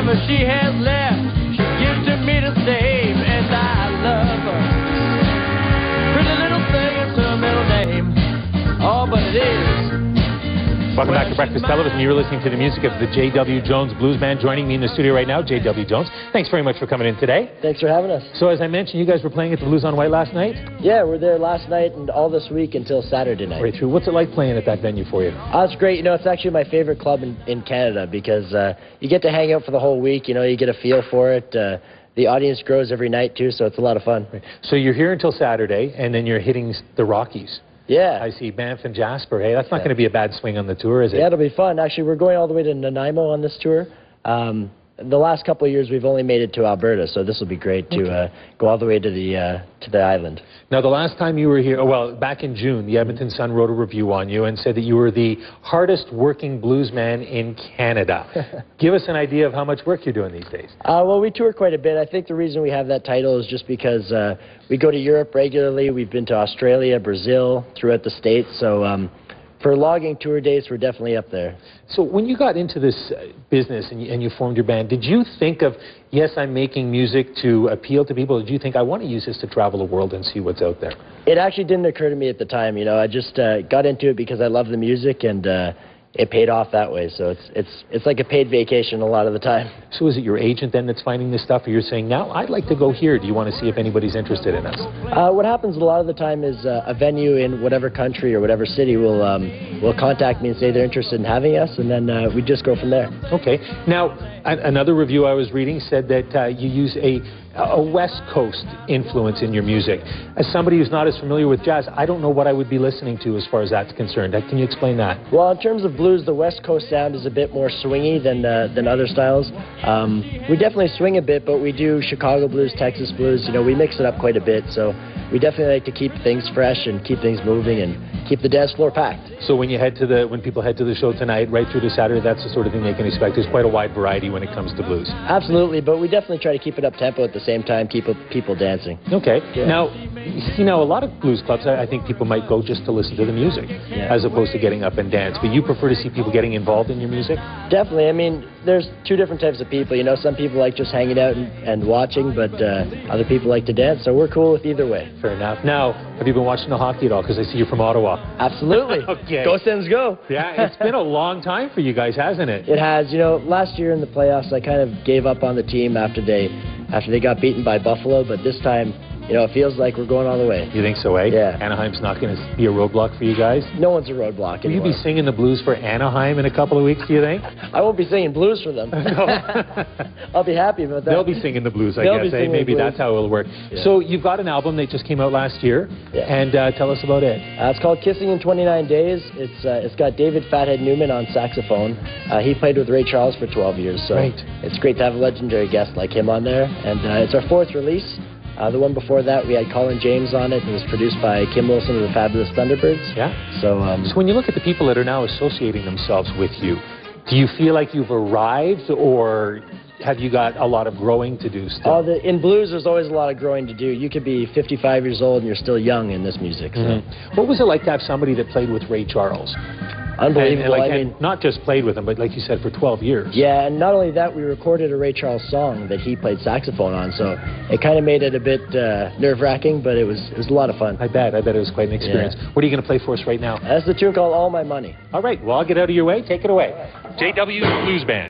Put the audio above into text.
whatever she has left, she gives to me the same, and I love her. Pretty little thing is her middle name. Oh, but it is. Welcome back to Breakfast Television. You're listening to the music of the J.W. Jones Blues Band. Joining me in the studio right now, J.W. Jones. Thanks very much for coming in today. Thanks for having us. So as I mentioned, you guys were playing at the Blues on White last night? Yeah, we're there last night and all this week until Saturday night. Right through. What's it like playing at that venue for you? It's great. You know, it's actually my favorite club in Canada because you get to hang out for the whole week. You know, you get a feel for it. The audience grows every night, too, so it's a lot of fun. Right. So you're here until Saturday, and then you're hitting the Rockies. Yeah. I see Banff and Jasper. Hey, that's not going to be a bad swing on the tour, is it? Yeah, it'll be fun. Actually, we're going all the way to Nanaimo on this tour. The last couple of years, we've only made it to Alberta, so this will be great to go all the way to the island. Now, the last time you were here, well, back in June, the Edmonton Sun wrote a review on you and said that you were the hardest working bluesman in Canada. Give us an idea of how much work you're doing these days. Well, we tour quite a bit. I think the reason we have that title is just because we go to Europe regularly. We've been to Australia, Brazil, throughout the States, so for logging tour dates, we're definitely up there. So when you got into this business and you formed your band, did you think of, yes, I'm making music to appeal to people? Did you think, I want to use this to travel the world and see what's out there? It actually didn't occur to me at the time. You know, I just got into it because I love the music, and it paid off that way. So it's like a paid vacation a lot of the time. So is it your agent then that's finding this stuff, or you're saying, now I'd like to go here. Do you want to see if anybody's interested in us? What happens a lot of the time is a venue in whatever country or whatever city will contact me and say they're interested in having us, and then we just go from there. Okay. Now, another review I was reading said that you use a West Coast influence in your music. As somebody who's not as familiar with jazz, I don't know what I would be listening to as far as that's concerned. Can you explain that? Well, in terms of blues, the West Coast sound is a bit more swingy than other styles. We definitely swing a bit, but we do Chicago blues, Texas blues. You know, we mix it up quite a bit, so we definitely like to keep things fresh and keep things moving and keep the dance floor packed. So when people head to the show tonight, right through to Saturday, that's the sort of thing they can expect. There's quite a wide variety when it comes to blues. Absolutely, but we definitely try to keep it up tempo at the same time, keep people dancing. Okay. Yeah. Now, you know, a lot of blues clubs, I think people might go just to listen to the music, as opposed to getting up and dance. But you prefer to see people getting involved in your music? Definitely. I mean, there's two different types of people. You know, some people like just hanging out and watching, but other people like to dance, so we're cool with either way. Fair enough. Now, have you been watching the hockey at all? Because I see you're from Ottawa. Absolutely. Okay. Go Sens go. Yeah, it's been a long time for you guys, hasn't it? It has. You know, last year in the playoffs, I kind of gave up on the team after they got beaten by Buffalo, but this time, you know, it feels like we're going all the way. You think so, eh? Yeah. Anaheim's not going to be a roadblock for you guys? No one's a roadblock anymore. Will you be singing the blues for Anaheim in a couple of weeks, do you think? I won't be singing blues for them. I'll be happy about that. They'll be singing the blues, I guess. Maybe that's how it'll work. Yeah. So you've got an album that just came out last year, and tell us about it. It's called Kissing in 29 Days. It's got David Fathead Newman on saxophone. He played with Ray Charles for 12 years, so it's great to have a legendary guest like him on there. And it's our fourth release. The one before that, we had Colin James on it. It was produced by Kim Wilson of the fabulous Thunderbirds. Yeah. So when you look at the people that are now associating themselves with you, do you feel like you've arrived, or have you got a lot of growing to do still? In blues, there's always a lot of growing to do. You could be 55 years old and you're still young in this music. So. What was it like to have somebody that played with Ray Charles? Unbelievable. And not just played with him, but like you said, for 12 years. Yeah, and not only that, we recorded a Ray Charles song that he played saxophone on, so it kind of made it a bit nerve-wracking, but it was a lot of fun. I bet it was quite an experience. Yeah. What are you going to play for us right now? That's the tune called All My Money. All right, well, I'll get out of your way. Take it away. J.W. Blues Band.